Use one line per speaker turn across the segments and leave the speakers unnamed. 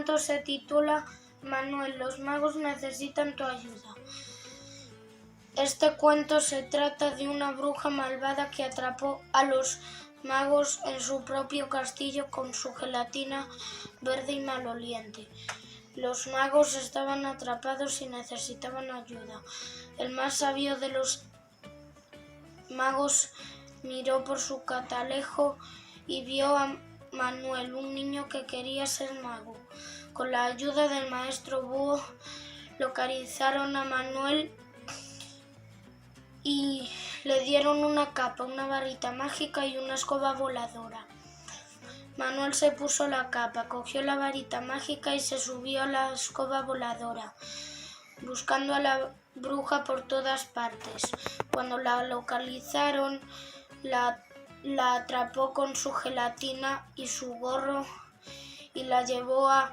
cuento se titula Manuel, los magos necesitan tu ayuda. Este cuento se trata de una bruja malvada que atrapó a los magos en su propio castillo con su gelatina verde y maloliente. Los magos estaban atrapados y necesitaban ayuda. El más sabio de los magos miró por su catalejo y vio a Manuel, un niño que quería ser mago. Con la ayuda del maestro búho localizaron a Manuel y le dieron una capa, una varita mágica y una escoba voladora. Manuel se puso la capa, cogió la varita mágica y se subió a la escoba voladora, buscando a la bruja por todas partes. Cuando la localizaron, la atrapó con su gelatina y su gorro y la llevó al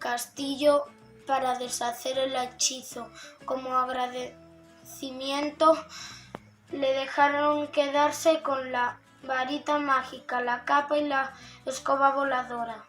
castillo para deshacer el hechizo. Como agradecimiento, le dejaron quedarse con la varita mágica, la capa y la escoba voladora.